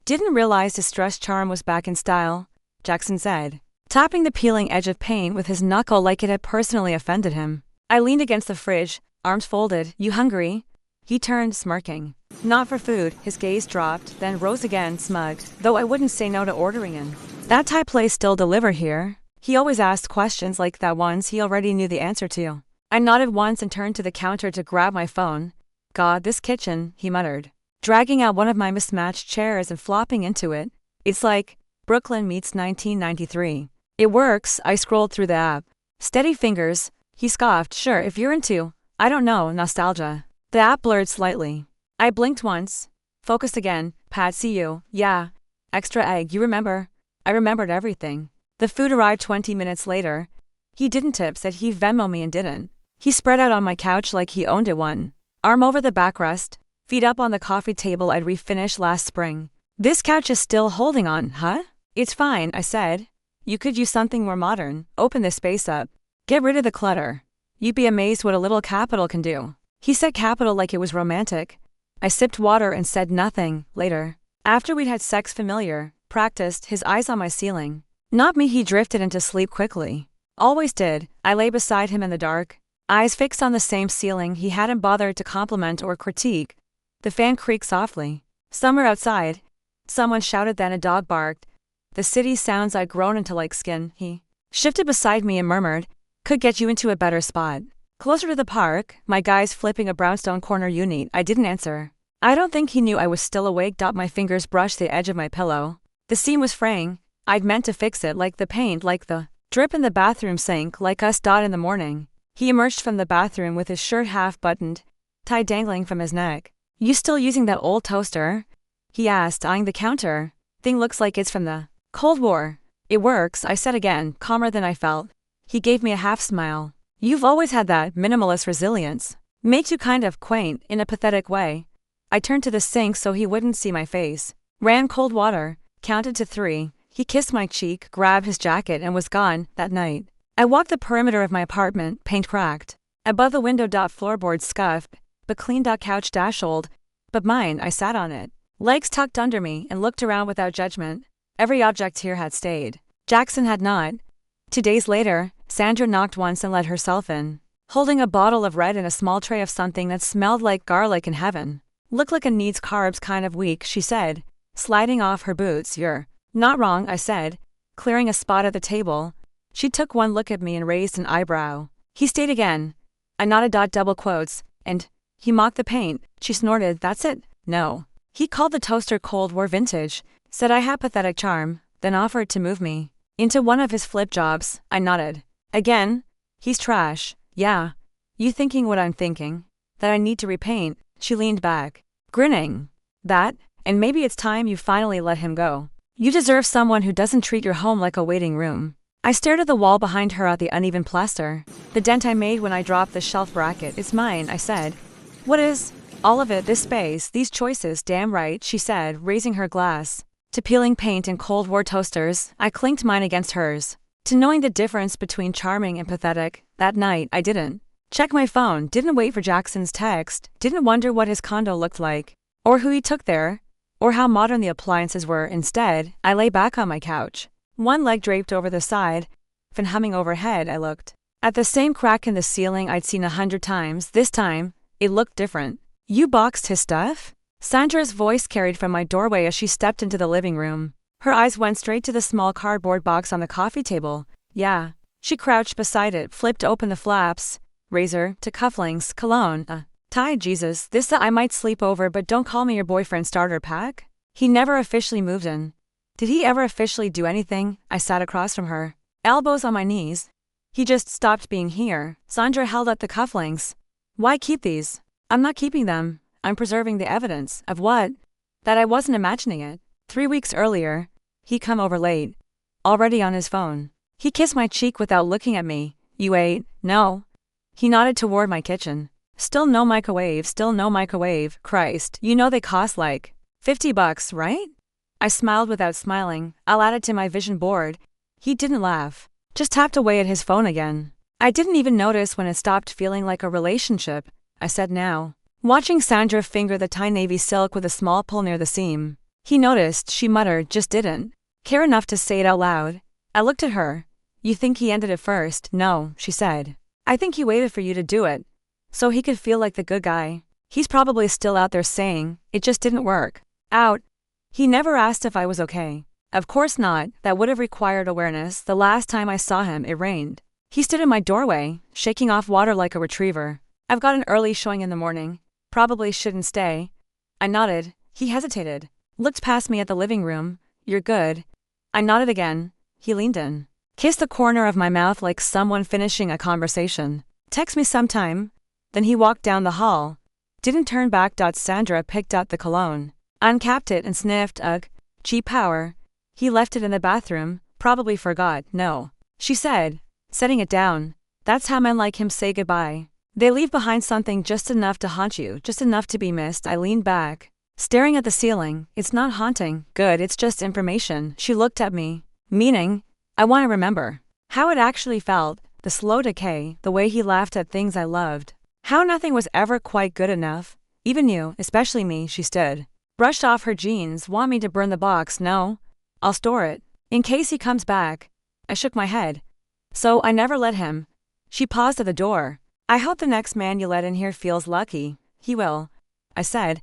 Didn't realize distress charm was back in style, Jackson said, tapping the peeling edge of paint with his knuckle like it had personally offended him. I leaned against the fridge, arms folded. You hungry? He turned, smirking. Not for food. His gaze dropped, then rose again, smug, though I wouldn't say no to ordering in. That Thai place still deliver here? He always asked questions like that ones he already knew the answer to. I nodded once and turned to the counter to grab my phone. God, this kitchen, he muttered, dragging out one of my mismatched chairs and flopping into it. It's like Brooklyn meets 1993. It works. I scrolled through the app. Steady fingers, he scoffed. Sure, if you're into, I don't know, nostalgia. The app blurred slightly. I blinked once. Focused again. Pat, see you. Yeah. Extra egg, you remember? I remembered everything. The food arrived 20 minutes later. He didn't tip, said he'd Venmo me and didn't. He spread out on my couch like he owned it one. Arm over the backrest, feet up on the coffee table I'd refinished last spring. This couch is still holding on, huh? It's fine, I said. You could use something more modern. Open this space up. Get rid of the clutter. You'd be amazed what a little capital can do. He said capital like it was romantic. I sipped water and said nothing. Later, after we'd had sex familiar, practiced, his eyes on my ceiling. Not me, he drifted into sleep quickly. Always did. I lay beside him in the dark, eyes fixed on the same ceiling he hadn't bothered to compliment or critique. The fan creaked softly. Somewhere outside, someone shouted, then a dog barked. The city sounds I'd grown into like skin. He shifted beside me and murmured, could get you into a better spot. Closer to the park, my guys flipping a brownstone corner unit. I didn't answer. I don't think he knew I was still awake. My fingers brushed the edge of my pillow. The seam was fraying. I'd meant to fix it, like the paint, like the drip in the bathroom sink, like us. In the morning, he emerged from the bathroom with his shirt half buttoned, tie dangling from his neck. You still using that old toaster? He asked, eyeing the counter. Thing looks like it's from the Cold War. It works, I said again, calmer than I felt. He gave me a half smile. You've always had that minimalist resilience. Makes you kind of quaint, in a pathetic way. I turned to the sink so he wouldn't see my face. Ran cold water, counted to 3. He kissed my cheek, grabbed his jacket and was gone. That night, I walked the perimeter of my apartment, paint cracked. Above the window. Floorboards scuffed, but clean. Couch old, but mine. I sat on it, legs tucked under me, and looked around without judgment. Every object here had stayed. Jackson had not. 2 days later, Sandra knocked once and let herself in, holding a bottle of red and a small tray of something that smelled like garlic in heaven. Looked like a needs carbs kind of week, she said, sliding off her boots. You're not wrong, I said, clearing a spot at the table. She took one look at me and raised an eyebrow. He stayed again. I nodded. Double quotes, and he mocked the paint. She snorted. That's it? No. He called the toaster Cold War vintage, said I had pathetic charm, then offered to move me into one of his flip jobs. I nodded. Again, he's trash. Yeah. You thinking what I'm thinking? That I need to repaint? She leaned back, grinning. That, and maybe it's time you finally let him go. You deserve someone who doesn't treat your home like a waiting room. I stared at the wall behind her, at the uneven plaster. The dent I made when I dropped the shelf bracket. It's mine, I said. What is? All of it, this space, these choices. Damn right, she said, raising her glass to peeling paint and Cold War toasters. I clinked mine against hers, to knowing the difference between charming and pathetic. That night, I didn't check my phone, didn't wait for Jackson's text, didn't wonder what his condo looked like, or who he took there, or how modern the appliances were. Instead, I lay back on my couch, one leg draped over the side, and humming overhead. I looked at the same crack in the ceiling I'd seen 100 times. This time, it looked different. You boxed his stuff? Sandra's voice carried from my doorway as she stepped into the living room. Her eyes went straight to the small cardboard box on the coffee table. Yeah. She crouched beside it, flipped open the flaps. Razor, to cufflinks, cologne, tie. Jesus, this I might sleep over, but don't call me your boyfriend starter pack? He never officially moved in. Did he ever officially do anything? I sat across from her, elbows on my knees. He just stopped being here. Sandra held up the cufflinks. Why keep these? I'm not keeping them. I'm preserving the evidence. Of what? That I wasn't imagining it. 3 weeks earlier, he come over late, already on his phone. He kissed my cheek without looking at me. You ate? No. He nodded toward my kitchen. Still no microwave, still no microwave. Christ, you know they cost like $50, right? I smiled without smiling. I'll add it to my vision board. He didn't laugh, just tapped away at his phone again. I didn't even notice when it stopped feeling like a relationship. I said now, watching Sandra finger the tie navy silk with a small pull near the seam. He noticed, she muttered, just didn't care enough to say it out loud. I looked at her. You think he ended it first? No, she said. I think he waited for you to do it, so he could feel like the good guy. He's probably still out there saying, it just didn't work out. He never asked if I was okay. Of course not, that would have required awareness. The last time I saw him, it rained. He stood in my doorway, shaking off water like a retriever. I've got an early showing in the morning. Probably shouldn't stay. I nodded. He hesitated. Looked past me at the living room. You're good. I nodded again. He leaned in. Kissed the corner of my mouth like someone finishing a conversation. Text me sometime. Then he walked down the hall. Didn't turn back. Sandra picked up the cologne, uncapped it and sniffed. Ugh, cheap power. He left it in the bathroom. Probably forgot. No, she said, setting it down. That's how men like him say goodbye. They leave behind something just enough to haunt you, just enough to be missed. I leaned back, staring at the ceiling. It's not haunting. Good, it's just information. She looked at me. Meaning? I want to remember how it actually felt, the slow decay, the way he laughed at things I loved. How nothing was ever quite good enough. Even you, especially me. She stood, brushed off her jeans. Want me to burn the box? No. I'll store it, in case he comes back. I shook my head. So I never let him. She paused at the door. I hope the next man you let in here feels lucky. He will, I said,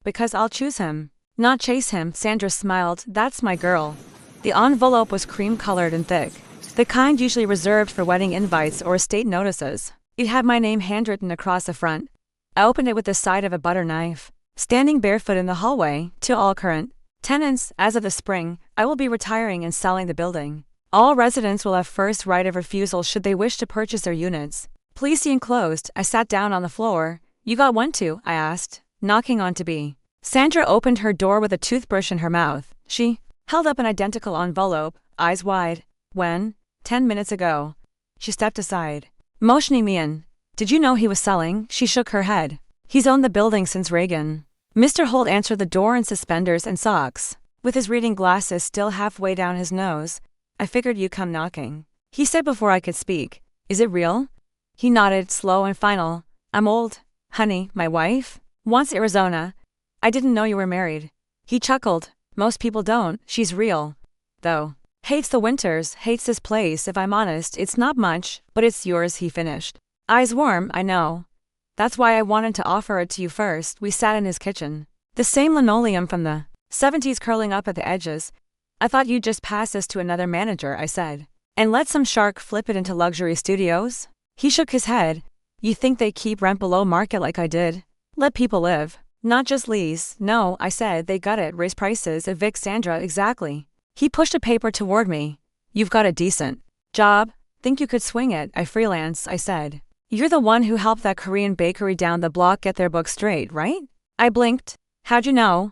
because I'll choose him, not chase him. Sandra smiled. That's my girl. The envelope was cream-colored and thick, the kind usually reserved for wedding invites or estate notices. It had my name handwritten across the front. I opened it with the side of a butter knife. Standing barefoot in the hallway, to all current tenants, as of the spring, I will be retiring and selling the building. All residents will have first right of refusal should they wish to purchase their units. Please see enclosed. I sat down on the floor. You got one too? I asked, knocking on to be. Sandra opened her door with a toothbrush in her mouth. She held up an identical envelope, eyes wide. When? 10 minutes ago. She stepped aside, motioning me in. Did you know he was selling? She shook her head. He's owned the building since Reagan. Mr. Holt answered the door in suspenders and socks, with his reading glasses still halfway down his nose. I figured you'd come knocking, he said before I could speak. Is it real? He nodded, slow and final. I'm old, honey. My wife wants Arizona. I didn't know you were married. He chuckled. Most people don't. She's real, though. Hates the winters, hates this place. If I'm honest, it's not much, but it's yours, he finished. Eyes warm. I know. That's why I wanted to offer it to you first. We sat in his kitchen. The same linoleum from the 70s curling up at the edges. I thought you'd just pass this to another manager, I said, and let some shark flip it into luxury studios. He shook his head. You think they keep rent below market like I did? Let people live, not just lease. No, I said, they gut it, raise prices, evict Sandra. Exactly. He pushed a paper toward me. You've got a decent job. Think you could swing it? I freelance, I said. You're the one who helped that Korean bakery down the block get their books straight, right? I blinked. How'd you know?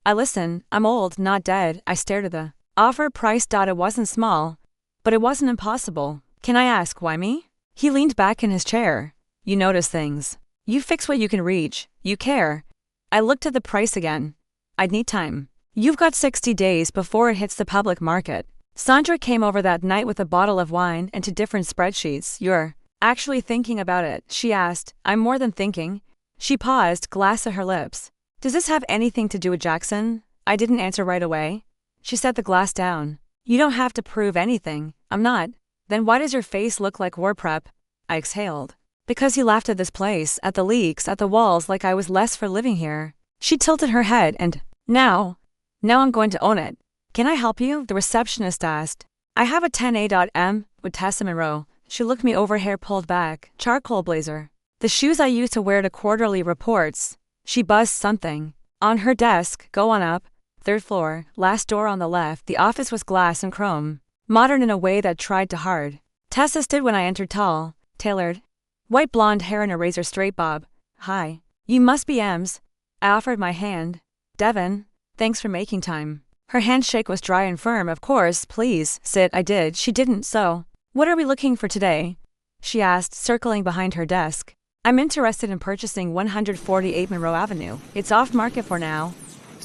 I listen. I'm old, not dead. I stared at the offer price. It wasn't small, but it wasn't impossible. Can I ask why me? He leaned back in his chair. You notice things. You fix what you can reach. You care. I looked at the price again. I'd need time. You've got 60 days before it hits the public market. Sandra came over that night with a bottle of wine and 2 different spreadsheets. You're actually thinking about it? She asked. I'm more than thinking. She paused, glass at her lips. Does this have anything to do with Jackson? I didn't answer right away. She set the glass down. You don't have to prove anything. I'm not. Then why does your face look like war prep? I exhaled. Because he laughed at this place, at the leaks, at the walls, like I was less for living here. She tilted her head and, now I'm going to own it. Can I help you? The receptionist asked. I have a 10A.M. with Tessa Monroe. She looked me over, hair pulled back, charcoal blazer. The shoes I used to wear to quarterly reports. She buzzed something. On her desk, go on up. 3rd floor, last door on the left. The office was glass and chrome, modern in a way that tried to hard. Tessa stood when I entered, tall, tailored, white blonde hair and a razor straight bob. Hi. You must be Ems. I offered my hand. Devin, thanks for making time. Her handshake was dry and firm. Of course, please, sit. I did. She didn't. So, what are we looking for today? She asked, circling behind her desk. I'm interested in purchasing 148 Monroe Avenue. It's off market for now.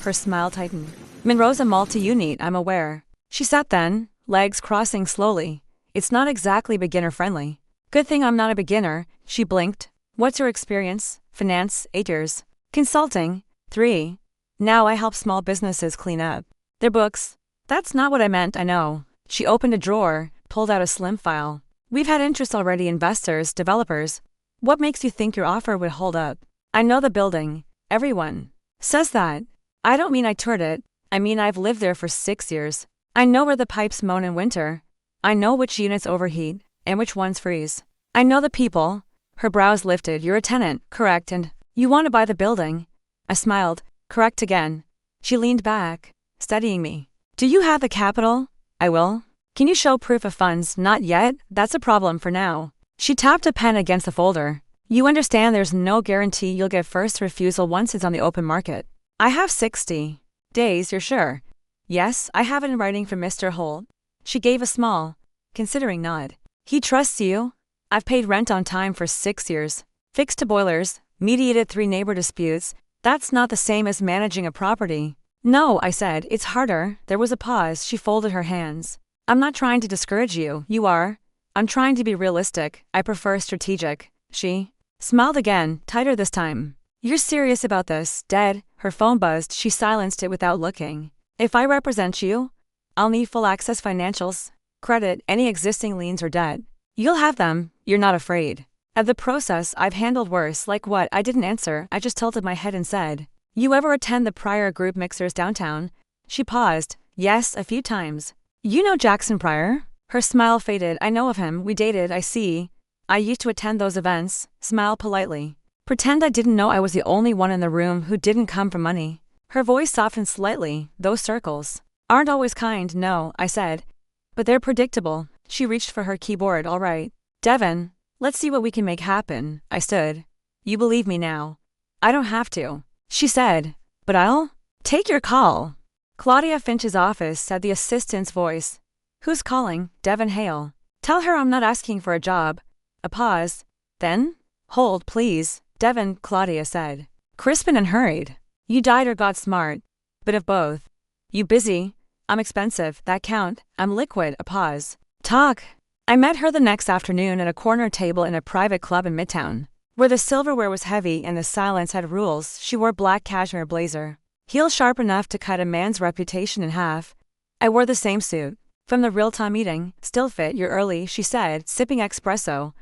Her smile tightened. Monroe's a multi-unit, I'm aware. She sat then, legs crossing slowly. It's not exactly beginner-friendly. Good thing I'm not a beginner. She blinked. What's your experience? Finance, 8 years. Consulting, 3. Now I help small businesses clean up their books. That's not what I meant, I know. She opened a drawer, pulled out a slim file. We've had interest already, investors, developers. What makes you think your offer would hold up? I know the building. Everyone says that. I don't mean I toured it. I mean I've lived there for 6 years. I know where the pipes moan in winter. I know which units overheat and which ones freeze. I know the people. Her brows lifted. You're a tenant, correct, and you want to buy the building. I smiled. Correct again. She leaned back, studying me. Do you have the capital? I will. Can you show proof of funds? Not yet. That's a problem for now. She tapped a pen against the folder. You understand there's no guarantee you'll get first refusal once it's on the open market. I have 60 days, you're sure? Yes, I have it in writing from Mr. Holt. She gave a small, considering nod. He trusts you? I've paid rent on time for 6 years. Fixed 2 boilers, mediated 3 neighbor disputes. That's not the same as managing a property. No, I said, it's harder. There was a pause. She folded her hands. I'm not trying to discourage you. You are. I'm trying to be realistic. I prefer strategic. She smiled again, tighter this time. You're serious about this? Dead. Her phone buzzed. She silenced it without looking. If I represent you, I'll need full access financials, credit, any existing liens or debt. You'll have them. You're not afraid of the process. I've handled worse. Like what? I didn't answer. I just tilted my head and said, You ever attend the Pryor group mixers downtown? She paused. Yes, a few times. You know Jackson Pryor? Her smile faded. I know of him. We dated, I see. I used to attend those events. Smile politely. Pretend I didn't know I was the only one in the room who didn't come for money. Her voice softened slightly. Those circles aren't always kind, no, I said. But they're predictable. She reached for her keyboard. All right. Devin, let's see what we can make happen. I stood. You believe me now. I don't have to. She said, but I'll take your call. Claudia Finch's office, said the assistant's voice. Who's calling? Devin Hale. Tell her I'm not asking for a job. A pause. Then? Hold, please. Devin, Claudia said. Crispin and hurried. You died or got smart. Bit of both. You busy? I'm expensive. That count. I'm liquid. A pause. Talk. I met her the next afternoon at a corner table in a private club in Midtown, where the silverware was heavy and the silence had rules. She wore black cashmere blazer, heels sharp enough to cut a man's reputation in half. I wore the same suit. From the real-time meeting. Still fit. You're early, she said, sipping espresso.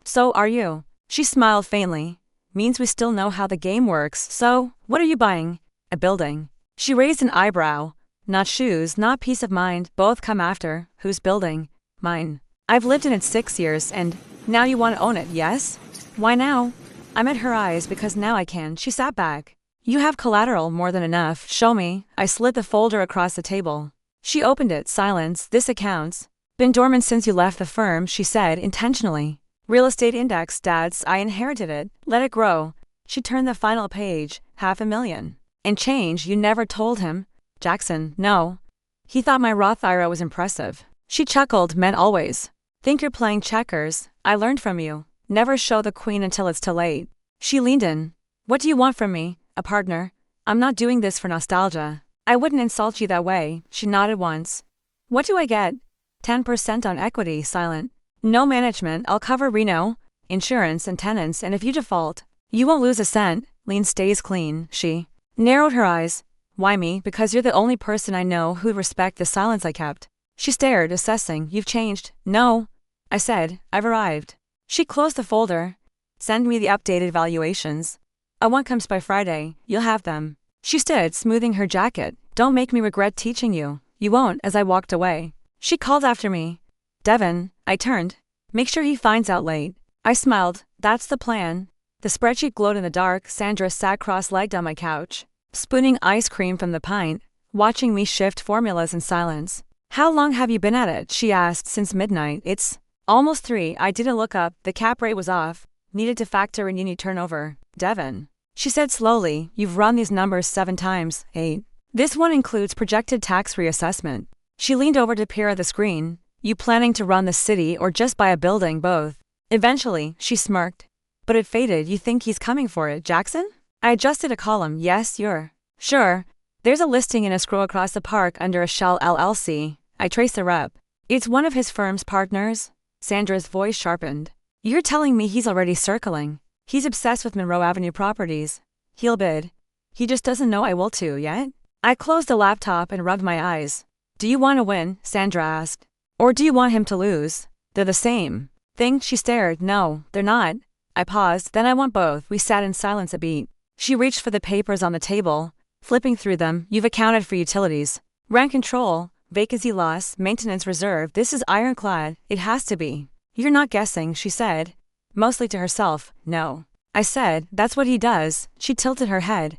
So are you. She smiled faintly. Means we still know how the game works. So, what are you buying? A building. She raised an eyebrow. Not shoes, not peace of mind. Both come after. Whose building? Mine. I've lived in it 6 years and now you want to own it, yes? Why now? I met her eyes because now I can. She sat back. You have collateral more than enough. Show me. I slid the folder across the table. She opened it. Silence. This accounts. Been dormant since you left the firm, she said intentionally. Real estate index stats. I inherited it. Let it grow. She turned the final page. $500,000. And change. You never told him. Jackson. No. He thought my Roth IRA was impressive. She chuckled. Men always think you're playing checkers. I learned from you. Never show the queen until it's too late. She leaned in. What do you want from me? A partner? I'm not doing this for nostalgia. I wouldn't insult you that way. She nodded once. What do I get? 10% on equity. Silent. No management. I'll cover Reno, insurance and tenants, and if you default, you won't lose a cent. Lien stays clean. She narrowed her eyes. Why me? Because you're the only person I know who'd respect the silence I kept. She stared, assessing. You've changed. No. I said, I've arrived. She closed the folder. Send me the updated valuations. One comes by Friday. You'll have them. She stood, smoothing her jacket. Don't make me regret teaching you. You won't. As I walked away, she called after me. Devin. I turned. Make sure he finds out late. I smiled. That's the plan. The spreadsheet glowed in the dark. Sandra sat cross-legged on my couch, spooning ice cream from the pint, watching me shift formulas in silence. How long have you been at it? She asked. Since midnight. It's almost 3. I didn't look up. The cap rate was off. Needed to factor in unit turnover. Devin. She said slowly, you've run these numbers 7 times. 8. This one includes projected tax reassessment. She leaned over to peer at the screen. You planning to run the city or just buy a building? Both. Eventually, she smirked. But it faded. You think he's coming for it, Jackson? I adjusted a column. Yes, you're sure. There's a listing in escrow across the park under a Shell LLC. I traced the rep. It's one of his firm's partners. Sandra's voice sharpened. You're telling me he's already circling? He's obsessed with Monroe Avenue properties. He'll bid. He just doesn't know I will too yet. I closed the laptop and rubbed my eyes. Do you want to win? Sandra asked. Or do you want him to lose? They're the same thing, she stared. No, they're not. I paused, then I want both. We sat in silence a beat. She reached for the papers on the table, flipping through them. You've accounted for utilities, rent control, vacancy loss, maintenance reserve. This is ironclad. It has to be. You're not guessing, she said, mostly to herself. No. I said, that's what he does. She tilted her head.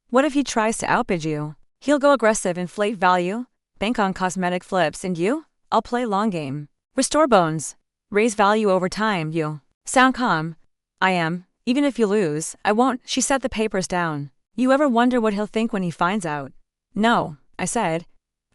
What if he tries to outbid you? He'll go aggressive, inflate value, bank on cosmetic flips, and you? I'll play long game. Restore bones. Raise value over time. You sound calm. I am. Even if you lose, I won't. She set the papers down. You ever wonder what he'll think when he finds out? No, I said.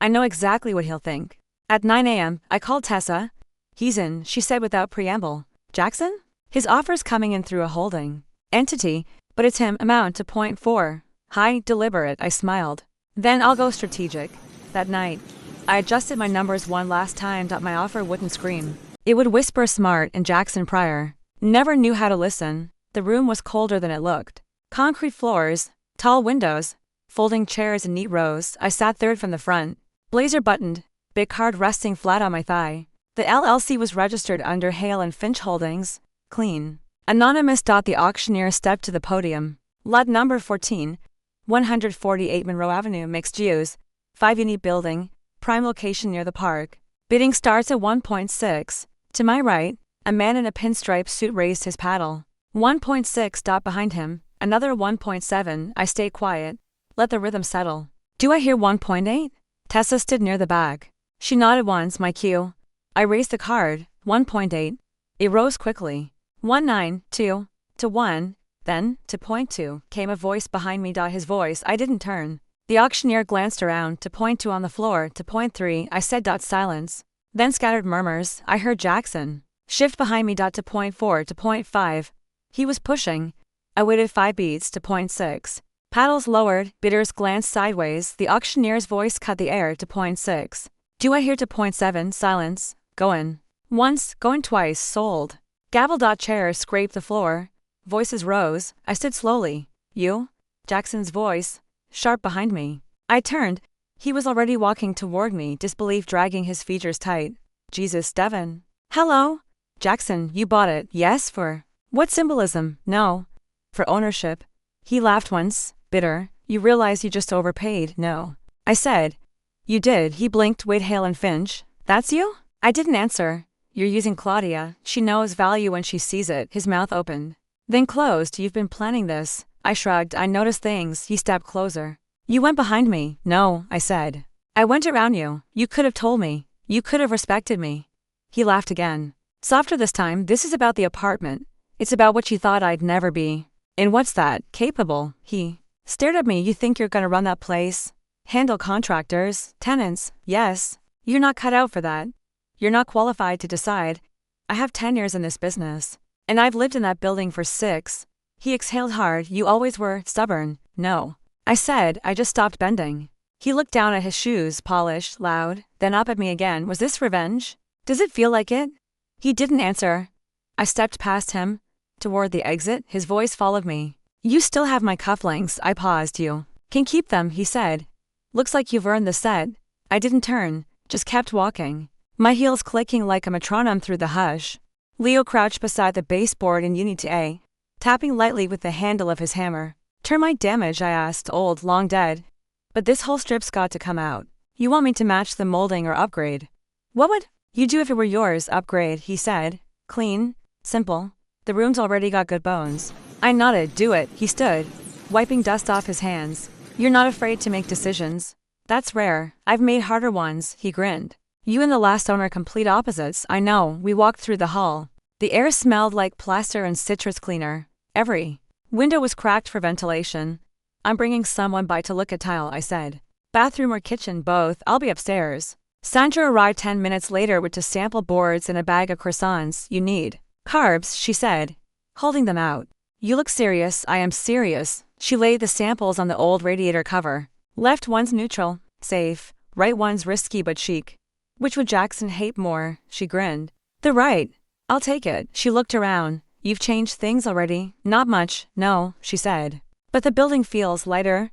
I know exactly what he'll think. At 9 a.m., I called Tessa. He's in, she said without preamble. Jackson? His offer's coming in through a holding entity, but it's him. Amount to .4. High, deliberate, I smiled. Then I'll go strategic. That night, I adjusted my numbers one last time. My offer wouldn't scream. It would whisper smart, and Jackson Pryor never knew how to listen. The room was colder than it looked. Concrete floors, tall windows, folding chairs in neat rows. I sat third from the front, blazer buttoned, big card resting flat on my thigh. The LLC was registered under Hale and Finch Holdings. Clean. Anonymous. The auctioneer stepped to the podium. Lot number 14, 148 Monroe Avenue, mixed use, 5-unit building, prime location near the park. Bidding starts at 1.6. To my right, a man in a pinstripe suit raised his paddle. 1.6. Behind him, another 1.7. I stayed quiet. Let the rhythm settle. Do I hear 1.8? Tessa stood near the back. She nodded once. My cue. I raised the card. 1.8. It rose quickly. 1.9, 2, to 1, then, to .2, came a voice behind me. His voice. I didn't turn. The auctioneer glanced around. To .2 on the floor. To .3, I said. Silence. Then scattered murmurs. I heard Jackson shift behind me. To .4, to .5. He was pushing. I waited 5 beats. To .6. Paddles lowered. Bidders glanced sideways. The auctioneer's voice cut the air. To .6. Do I hear? To .7. Silence. Going once, going twice. Sold. Gavel. Chairs scraped the floor. Voices rose. I stood slowly. You? Jackson's voice, sharp behind me. I turned. He was already walking toward me, disbelief dragging his features tight. Jesus, Devin. Hello? Jackson, you bought it. Yes, for what symbolism? No. For ownership. He laughed once, bitter. You realize you just overpaid? No. I said. You did. He blinked. Wade, Hale and Finch. That's you? I didn't answer. You're using Claudia. She knows value when she sees it. His mouth opened, then closed. You've been planning this. I shrugged. I noticed things. He stepped closer. You went behind me. No, I said. I went around you. You could have told me. You could have respected me. He laughed again. Softer this time. This is about the apartment. It's about what you thought I'd never be. And what's that? Capable. He stared at me. You think you're gonna run that place? Handle contractors, tenants? Yes. You're not cut out for that. You're not qualified to decide. I have 10 years in this business. And I've lived in that building for 6. He exhaled hard. You always were stubborn. No. I said. I just stopped bending. He looked down at his shoes, polished, loud, then up at me again. Was this revenge? Does it feel like it? He didn't answer. I stepped past him, toward the exit. His voice followed me. You still have my cufflinks. I paused. You can keep them, he said. Looks like you've earned the set. I didn't turn, just kept walking. My heels clicking like a metronome through the hush. Leo crouched beside the baseboard in Unit A, tapping lightly with the handle of his hammer. Termite damage, I asked. Old, long dead. But this whole strip's got to come out. You want me to match the molding or upgrade? What would you do if it were yours? Upgrade, he said. Clean, simple. The room's already got good bones. I nodded. Do it. He stood, wiping dust off his hands. You're not afraid to make decisions. That's rare. I've made harder ones, he grinned. You and the last owner complete opposites. I know. We walked through the hall. The air smelled like plaster and citrus cleaner. Every window was cracked for ventilation. I'm bringing someone by to look at tile, I said. Bathroom or kitchen? Both. I'll be upstairs. Sandra arrived 10 minutes later with 2 sample boards and a bag of croissants. You need carbs, she said, holding them out. You look serious. I am serious. She laid the samples on the old radiator cover. Left one's neutral, safe. Right one's risky but chic. Which would Jackson hate more? She grinned. The right. I'll take it. She looked around. You've changed things already. Not much, no, she said. But the building feels lighter,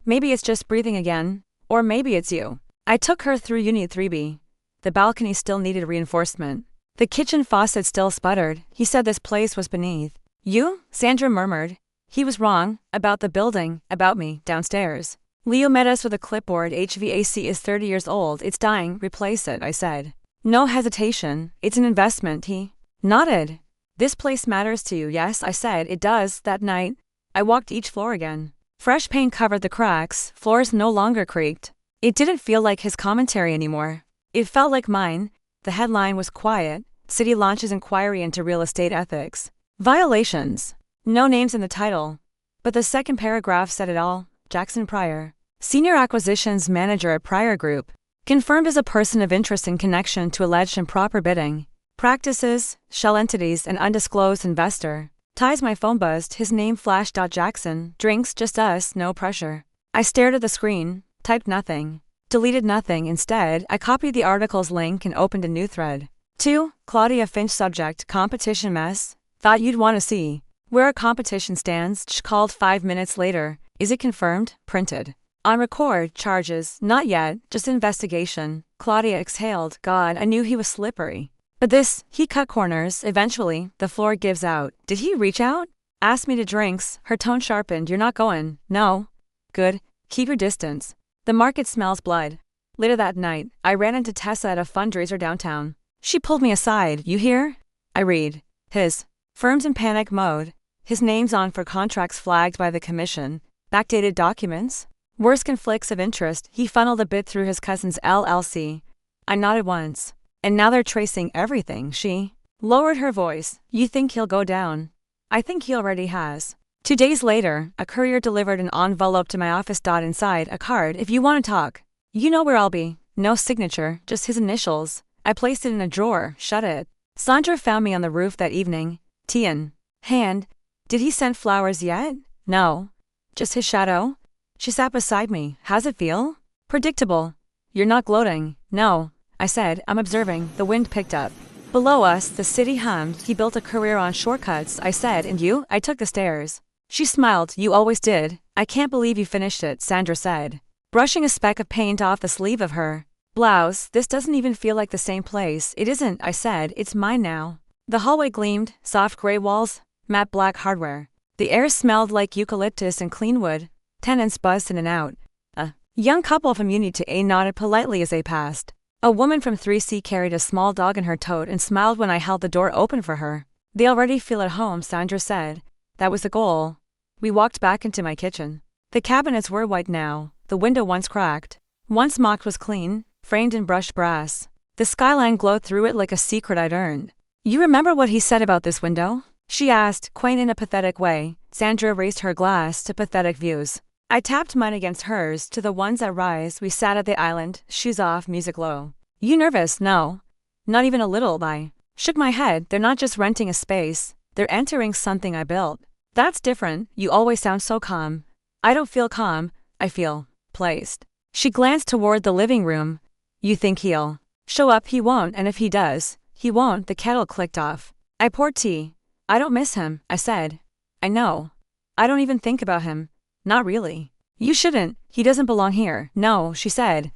Maybe it's just breathing again. Or maybe it's you. I took her through Unit 3B. The balcony still needed reinforcement. The kitchen faucet still sputtered. He said this place was beneath. You? Sandra murmured. He was wrong. About the building. About me. Downstairs. Leo met us with a clipboard. HVAC is 30 years old. It's dying. Replace it, I said. No hesitation. It's an investment. He nodded. This place matters to you, yes? I said. It does. That night, I walked each floor again. Fresh paint covered the cracks. Floors no longer creaked. It didn't feel like his commentary anymore. It felt like mine. The headline was quiet. City launches inquiry into real estate ethics. Violations. No names in the title. But the second paragraph said it all. Jackson Pryor, Senior Acquisitions Manager at Pryor Group, confirmed as a person of interest in connection to alleged improper bidding practices, shell entities, and undisclosed investor. Ties. My phone buzzed. His name flashed. Jackson. Drinks. Just us. No pressure. I stared at the screen. Typed nothing. Deleted nothing. Instead, I copied the article's link and opened a new thread. 2. Claudia Finch. Subject. Competition mess. Thought you'd want to see where our competition stands. Called 5 minutes later. Is it confirmed? Printed. On record. Charges. Not yet. Just investigation. Claudia exhaled. God, I knew he was slippery. But this, he cut corners. Eventually, the floor gives out. Did he reach out? Asked me to drinks. Her tone sharpened. You're not going. No. Good. Keep your distance. The market smells blood. Later that night, I ran into Tessa at a fundraiser downtown. She pulled me aside. You hear? I read. His firm's in panic mode. His name's on for contracts flagged by the commission. Backdated documents. Worse conflicts of interest. He funneled a bid through his cousin's LLC. I nodded once. And now they're tracing everything. She lowered her voice. You think he'll go down? I think he already has. 2 days later, a courier delivered an envelope to my office. Inside, a card. If you want to talk. You know where I'll be. No signature, just his initials. I placed it in a drawer, shut it. Sandra found me on the roof that evening. Tea in hand. Did he send flowers yet? No. Just his shadow? She sat beside me. How's it feel? Predictable. You're not gloating. No. I said. I'm observing. The wind picked up. Below us, the city hummed. He built a career on shortcuts, I said. And you? I took the stairs. She smiled. You always did. I can't believe you finished it, Sandra said, brushing a speck of paint off the sleeve of her blouse. This doesn't even feel like the same place. It isn't, I said. It's mine now. The hallway gleamed. Soft gray walls, matte black hardware. The air smelled like eucalyptus and clean wood. Tenants buzzed in and out. A young couple from Unit 2A nodded politely as they passed. A woman from 3C carried a small dog in her tote and smiled when I held the door open for her. They already feel at home, Sandra said. That was the goal. We walked back into my kitchen. The cabinets were white now. The window once cracked, once mocked, was clean, framed in brushed brass. The skyline glowed through it like a secret I'd earned. You remember what he said about this window? She asked, quaint in a pathetic way. Sandra raised her glass to pathetic views. I tapped mine against hers to the ones that rise. We sat at the island, shoes off, music low. You nervous? No. Not even a little. I shook my head. They're not just renting a space. They're entering something I built. That's different. You always sound so calm. I don't feel calm. I feel placed. She glanced toward the living room. You think he'll show up? He won't, and if he does, he won't. The kettle clicked off. I poured tea. I don't miss him, I said. I know. I don't even think about him. Not really. You shouldn't. He doesn't belong here. No, she said.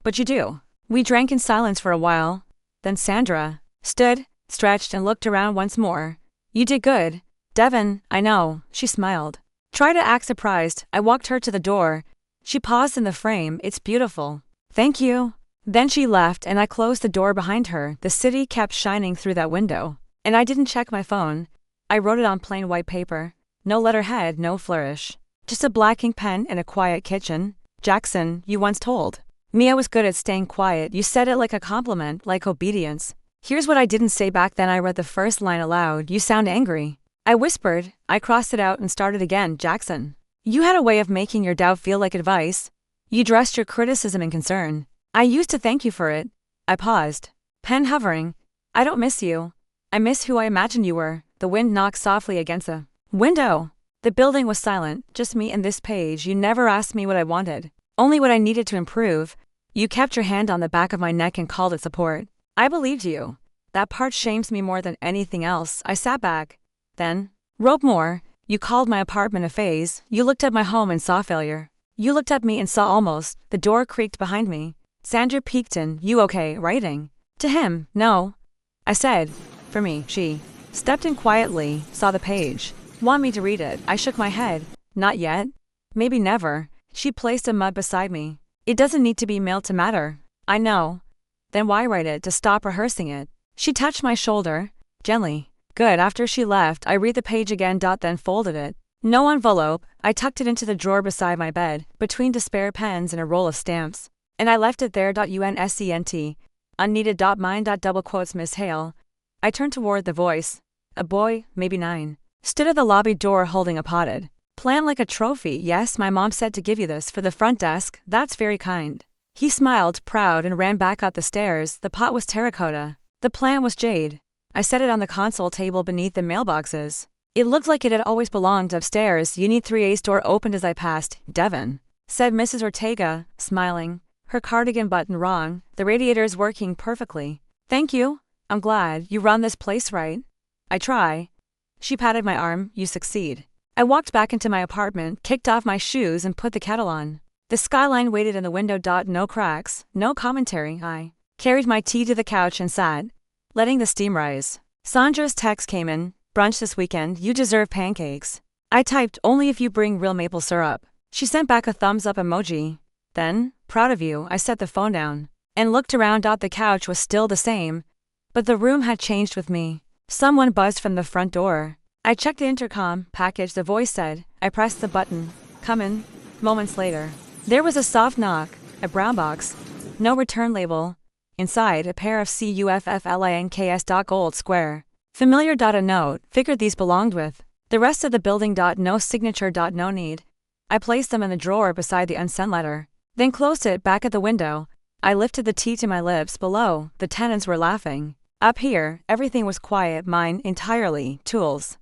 But you do. We drank in silence for a while. Then Sandra stood, stretched, and looked around once more. You did good. Devin, I know. She smiled. Try to act surprised. I walked her to the door. She paused in the frame. It's beautiful. Thank you. Then she left and I closed the door behind her. The city kept shining through that window. And I didn't check my phone. I wrote it on plain white paper. No letterhead, no flourish. Just a black ink pen and a quiet kitchen. Jackson, you once told me I was good at staying quiet. You said it like a compliment, like obedience. Here's what I didn't say back then. I read the first line aloud. You sound angry. I whispered. I crossed it out and started again. Jackson, you had a way of making your doubt feel like advice. You dressed your criticism in concern. I used to thank you for it. I paused. Pen hovering. I don't miss you. I miss who I imagined you were. The wind knocked softly against the window. The building was silent, just me and this page. You never asked me what I wanted, only what I needed to improve. You kept your hand on the back of my neck and called it support. I believed you. That part shames me more than anything else. I sat back. Then, wrote more. You called my apartment a phase. You looked at my home and saw failure. You looked at me and saw almost. The door creaked behind me. Sandra peeked in. You okay, writing? To him, no. I said. For me, she stepped in quietly, saw the page. Want me to read it? I shook my head. Not yet. Maybe never. She placed a mug beside me. It doesn't need to be mailed to matter. I know. Then why write it to stop rehearsing it? She touched my shoulder, gently. Good. After she left, I read the page again. Then folded it. No envelope. I tucked it into the drawer beside my bed, between spare pens and a roll of stamps. And I left it there. Unsent. Unneeded. Mine. Double quotes. Miss Hale. I turned toward the voice. A boy, maybe 9, stood at the lobby door holding a potted plant like a trophy. Yes, my mom said to give you this for the front desk. That's very kind. He smiled, proud, and ran back up the stairs. The pot was terracotta. The plant was jade. I set it on the console table beneath the mailboxes. It looked like it had always belonged upstairs. Unit 3A's door opened as I passed. Devon, said Mrs. Ortega, smiling. Her cardigan button wrong. The radiator's working perfectly. Thank you. I'm glad. You run this place right. I try. She patted my arm. You succeed. I walked back into my apartment, kicked off my shoes, and put the kettle on. The skyline waited in the window. No cracks, no commentary. I carried my tea to the couch and sat, letting the steam rise. Sandra's text came in. Brunch this weekend. You deserve pancakes. I typed, only if you bring real maple syrup. She sent back a thumbs up emoji. Then, proud of you, I set the phone down and looked around. The couch was still the same, but the room had changed with me. Someone buzzed from the front door. I checked the intercom package. The voice said. I pressed the button. Come in. Moments later, there was a soft knock. A brown box. No return label. Inside, a pair of CUFFLINKS. Gold square. Familiar. A note. Figured these belonged with the rest of the building. No signature. No need. I placed them in the drawer beside the unsent letter, then closed it back at the window. I lifted the tea to my lips. Below, the tenants were laughing. Up here, everything was quiet. Mine entirely. Tools.